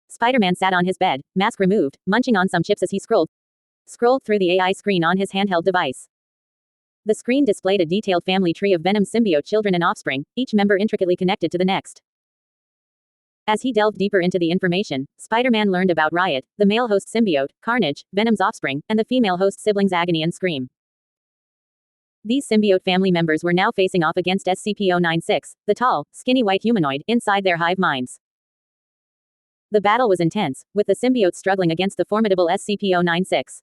Spider-Man sat on his bed, mask removed, munching on some chips as he scrolled through the AI screen on his handheld device. The screen displayed a detailed family tree of Venom's symbiote children and offspring, each member intricately connected to the next. As he delved deeper into the information, Spider-Man learned about Riot, the male host symbiote, Carnage, Venom's offspring, and the female host siblings Agony and Scream. These symbiote family members were now facing off against SCP-096, the tall, skinny white humanoid, inside their hive minds. The battle was intense, with the symbiotes struggling against the formidable SCP-096.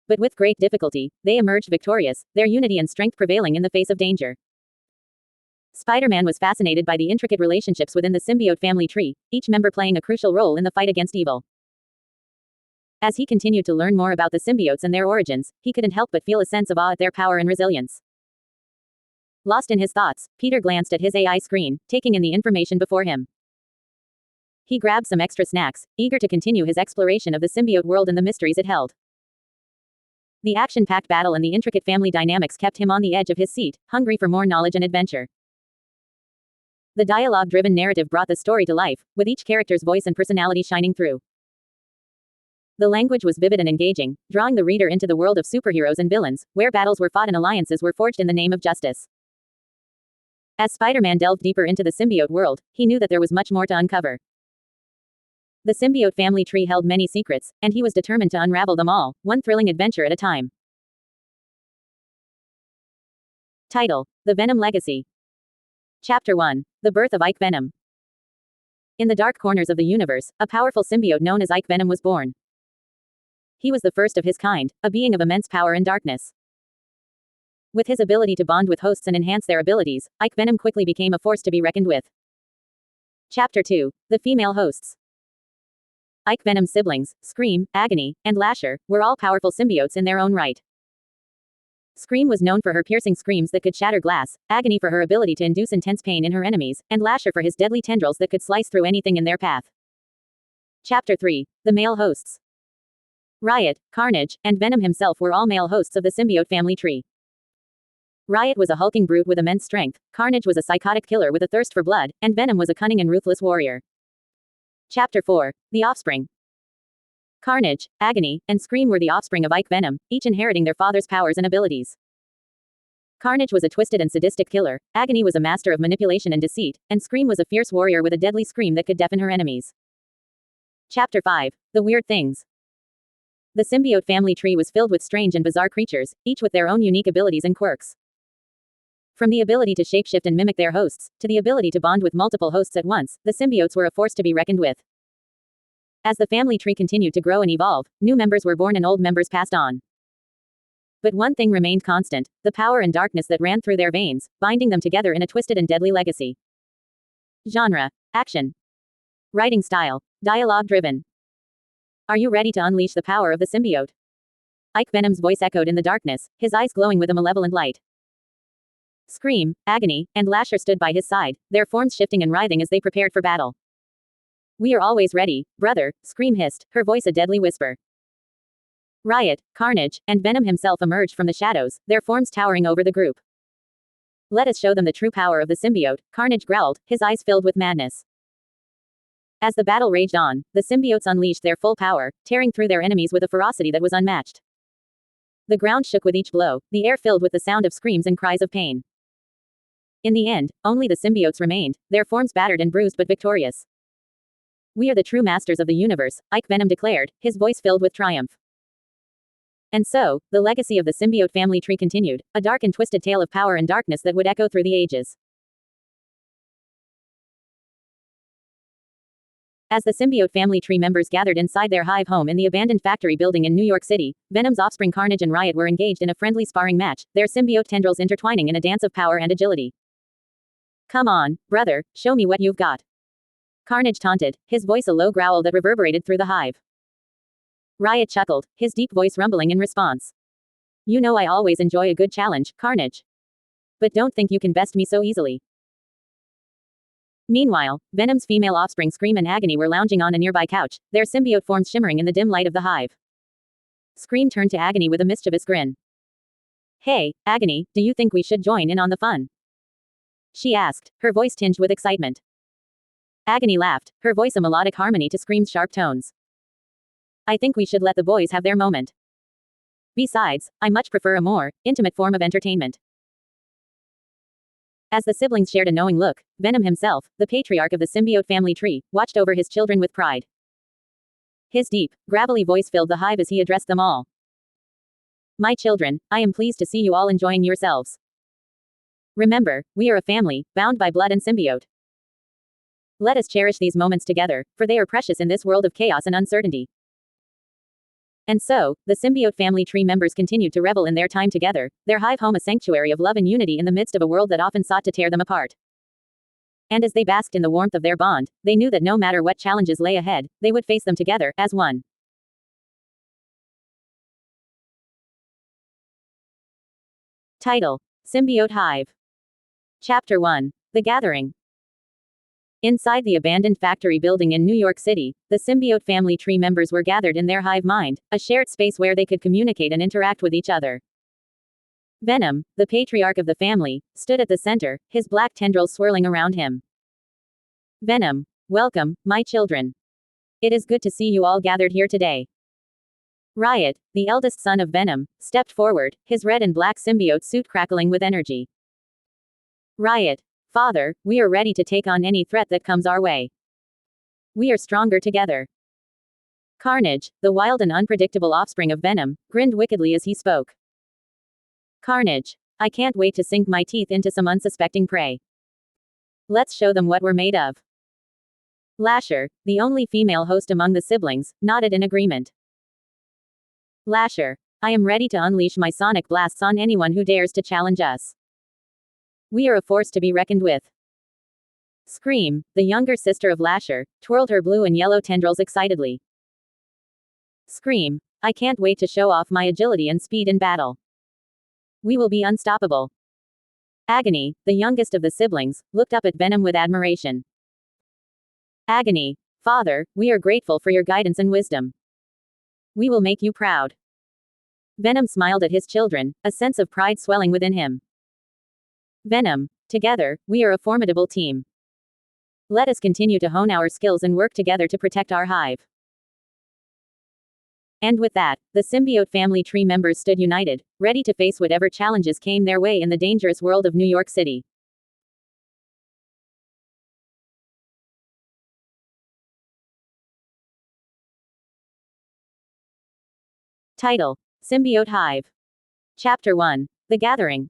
But with great difficulty, they emerged victorious, their unity and strength prevailing in the face of danger. Spider-Man was fascinated by the intricate relationships within the symbiote family tree, each member playing a crucial role in the fight against evil. As he continued to learn more about the symbiotes and their origins, he couldn't help but feel a sense of awe at their power and resilience. Lost in his thoughts, Peter glanced at his AI screen, taking in the information before him. He grabbed some extra snacks, eager to continue his exploration of the symbiote world and the mysteries it held. The action-packed battle and the intricate family dynamics kept him on the edge of his seat, hungry for more knowledge and adventure. The dialogue-driven narrative brought the story to life, with each character's voice and personality shining through. The language was vivid and engaging, drawing the reader into the world of superheroes and villains, where battles were fought and alliances were forged in the name of justice. As Spider-Man delved deeper into the symbiote world, he knew that there was much more to uncover. The symbiote family tree held many secrets, and he was determined to unravel them all, one thrilling adventure at a time. Title: The Venom Legacy. Chapter 1. The Birth of Ike Venom. In the dark corners of the universe, a powerful symbiote known as Ike Venom was born. He was the first of his kind, a being of immense power and darkness. With his ability to bond with hosts and enhance their abilities, Ike Venom quickly became a force to be reckoned with. Chapter 2. The Female Hosts. Ike Venom's siblings, Scream, Agony, and Lasher, were all powerful symbiotes in their own right. Scream was known for her piercing screams that could shatter glass, Agony for her ability to induce intense pain in her enemies, and Lasher for his deadly tendrils that could slice through anything in their path. Chapter 3. The Male Hosts. Riot, Carnage, and Venom himself were all male hosts of the symbiote family tree. Riot was a hulking brute with immense strength, Carnage was a psychotic killer with a thirst for blood, and Venom was a cunning and ruthless warrior. Chapter 4. The Offspring. Carnage, Agony, and Scream were the offspring of Ike Venom, each inheriting their father's powers and abilities. Carnage was a twisted and sadistic killer, Agony was a master of manipulation and deceit, and Scream was a fierce warrior with a deadly scream that could deafen her enemies. Chapter 5. The Weird Things. The symbiote family tree was filled with strange and bizarre creatures, each with their own unique abilities and quirks. From the ability to shapeshift and mimic their hosts, to the ability to bond with multiple hosts at once, the symbiotes were a force to be reckoned with. As the family tree continued to grow and evolve, new members were born and old members passed on. But one thing remained constant: the power and darkness that ran through their veins, binding them together in a twisted and deadly legacy. Genre: action. Writing style: dialogue-driven. Are you ready to unleash the power of the symbiote? Ike Venom's voice echoed in the darkness, his eyes glowing with a malevolent light. Scream, Agony, and Lasher stood by his side, their forms shifting and writhing as they prepared for battle. We are always ready, brother, Scream hissed, her voice a deadly whisper. Riot, Carnage, and Venom himself emerged from the shadows, their forms towering over the group. Let us show them the true power of the symbiote, Carnage growled, his eyes filled with madness. As the battle raged on, the symbiotes unleashed their full power, tearing through their enemies with a ferocity that was unmatched. The ground shook with each blow, the air filled with the sound of screams and cries of pain. In the end, only the symbiotes remained, their forms battered and bruised but victorious. We are the true masters of the universe, Ike Venom declared, his voice filled with triumph. And so, the legacy of the symbiote family tree continued, a dark and twisted tale of power and darkness that would echo through the ages. As the symbiote family tree members gathered inside their hive home in the abandoned factory building in New York City, Venom's offspring Carnage and Riot were engaged in a friendly sparring match, their symbiote tendrils intertwining in a dance of power and agility. Come on, brother, show me what you've got. Carnage taunted, his voice a low growl that reverberated through the hive. Riot chuckled, his deep voice rumbling in response. You know I always enjoy a good challenge, Carnage. But don't think you can best me so easily. Meanwhile, Venom's female offspring Scream and Agony were lounging on a nearby couch, their symbiote forms shimmering in the dim light of the hive. Scream turned to Agony with a mischievous grin. Hey, Agony, do you think we should join in on the fun? She asked, her voice tinged with excitement. Agony laughed, her voice a melodic harmony to Scream's sharp tones. I think we should let the boys have their moment. Besides, I much prefer a more intimate form of entertainment. As the siblings shared a knowing look, Venom himself, the patriarch of the symbiote family tree, watched over his children with pride. His deep, gravelly voice filled the hive as he addressed them all. My children, I am pleased to see you all enjoying yourselves. Remember, we are a family, bound by blood and symbiote. Let us cherish these moments together, for they are precious in this world of chaos and uncertainty. And so, the symbiote family tree members continued to revel in their time together, their hive home a sanctuary of love and unity in the midst of a world that often sought to tear them apart. And as they basked in the warmth of their bond, they knew that no matter what challenges lay ahead, they would face them together, as one. Title: Symbiote Hive. Chapter 1. The Gathering. Inside the abandoned factory building in New York City, the symbiote family tree members were gathered in their hive mind, a shared space where they could communicate and interact with each other. Venom, the patriarch of the family, stood at the center, his black tendrils swirling around him. Venom, welcome, my children. It is good to see you all gathered here today. Riot, the eldest son of Venom, stepped forward, his red and black symbiote suit crackling with energy. Riot, Father, we are ready to take on any threat that comes our way. We are stronger together. Carnage, the wild and unpredictable offspring of Venom, grinned wickedly as he spoke. Carnage, I can't wait to sink my teeth into some unsuspecting prey. Let's show them what we're made of. Lasher, the only female host among the siblings, nodded in agreement. Lasher, I am ready to unleash my sonic blasts on anyone who dares to challenge us. We are a force to be reckoned with. Scream, the younger sister of Lasher, twirled her blue and yellow tendrils excitedly. Scream, I can't wait to show off my agility and speed in battle. We will be unstoppable. Agony, the youngest of the siblings, looked up at Venom with admiration. Agony, Father, we are grateful for your guidance and wisdom. We will make you proud. Venom smiled at his children, a sense of pride swelling within him. Venom, together, we are a formidable team. Let us continue to hone our skills and work together to protect our hive. And with that, the symbiote family tree members stood united, ready to face whatever challenges came their way in the dangerous world of New York City. Title: Symbiote Hive. Chapter 1. The Gathering.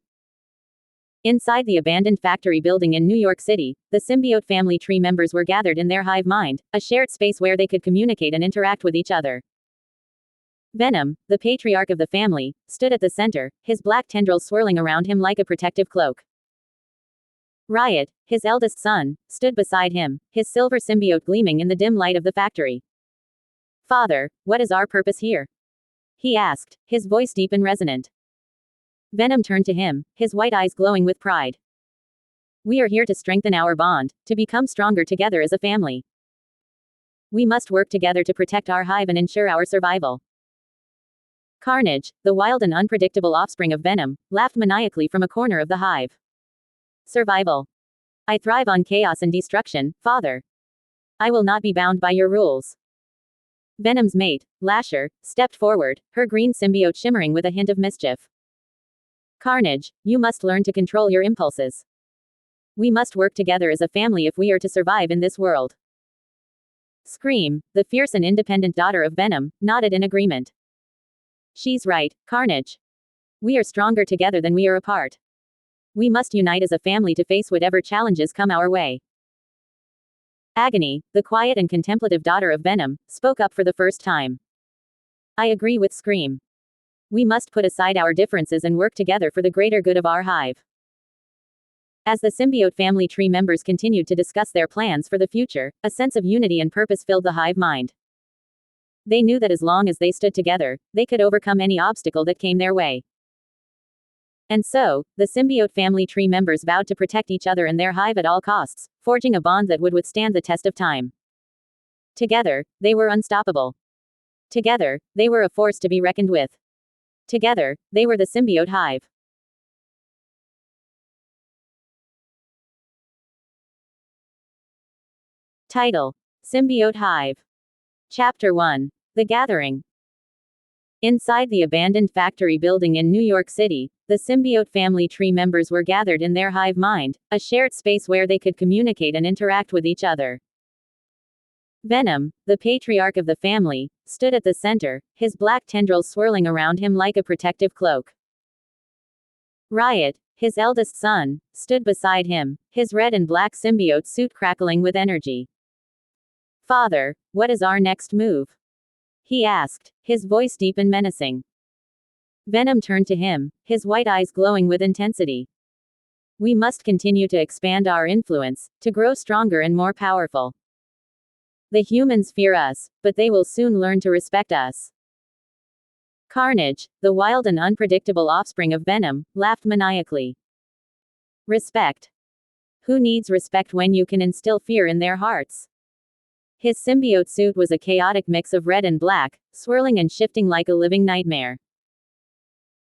Inside the abandoned factory building in New York City, the symbiote family tree members were gathered in their hive mind, a shared space where they could communicate and interact with each other. Venom, the patriarch of the family, stood at the center, his black tendrils swirling around him like a protective cloak. Riot, his eldest son, stood beside him, his silver symbiote gleaming in the dim light of the factory. Father, what is our purpose here? He asked, his voice deep and resonant. Venom turned to him, his white eyes glowing with pride. We are here to strengthen our bond, to become stronger together as a family. We must work together to protect our hive and ensure our survival. Carnage, the wild and unpredictable offspring of Venom, laughed maniacally from a corner of the hive. Survival. I thrive on chaos and destruction, Father. I will not be bound by your rules. Venom's mate, Lasher, stepped forward, her green symbiote shimmering with a hint of mischief. Carnage, you must learn to control your impulses. We must work together as a family if we are to survive in this world. Scream, the fierce and independent daughter of Venom, nodded in agreement. She's right, Carnage. We are stronger together than we are apart. We must unite as a family to face whatever challenges come our way. Agony, the quiet and contemplative daughter of Venom, spoke up for the first time. I agree with Scream. We must put aside our differences and work together for the greater good of our hive. As the symbiote family tree members continued to discuss their plans for the future, a sense of unity and purpose filled the hive mind. They knew that as long as they stood together, they could overcome any obstacle that came their way. And so, the symbiote family tree members vowed to protect each other and their hive at all costs, forging a bond that would withstand the test of time. Together, they were unstoppable. Together, they were a force to be reckoned with. Together, they were the symbiote hive. Title: Symbiote Hive. Chapter 1. The Gathering. Inside the abandoned factory building in New York City, the symbiote family tree members were gathered in their hive mind, a shared space where they could communicate and interact with each other. Venom, the patriarch of the family, stood at the center, his black tendrils swirling around him like a protective cloak. Riot, his eldest son, stood beside him, his red and black symbiote suit crackling with energy. "Father, what is our next move?" he asked, his voice deep and menacing. Venom turned to him, his white eyes glowing with intensity. "We must continue to expand our influence, to grow stronger and more powerful. The humans fear us, but they will soon learn to respect us." Carnage, the wild and unpredictable offspring of Venom, laughed maniacally. "Respect? Who needs respect when you can instill fear in their hearts?" His symbiote suit was a chaotic mix of red and black, swirling and shifting like a living nightmare.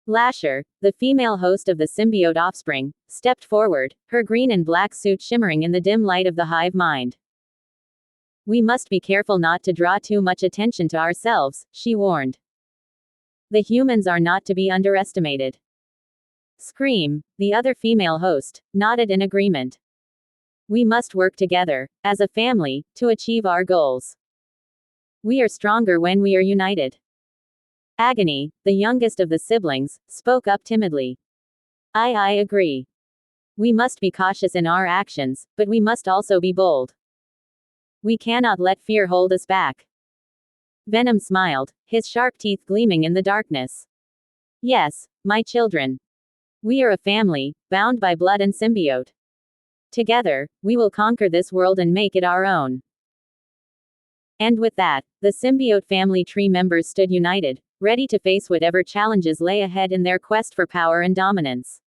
Lasher, the female host of the symbiote offspring, stepped forward, her green and black suit shimmering in the dim light of the hive mind. "We must be careful not to draw too much attention to ourselves," she warned. "The humans are not to be underestimated." Scream, the other female host, nodded in agreement. "We must work together, as a family, to achieve our goals. We are stronger when we are united." Agony, the youngest of the siblings, spoke up timidly. I agree. We must be cautious in our actions, but we must also be bold. We cannot let fear hold us back." Venom smiled, his sharp teeth gleaming in the darkness. "Yes, my children. We are a family, bound by blood and symbiote. Together, we will conquer this world and make it our own." And with that, the symbiote family tree members stood united, ready to face whatever challenges lay ahead in their quest for power and dominance.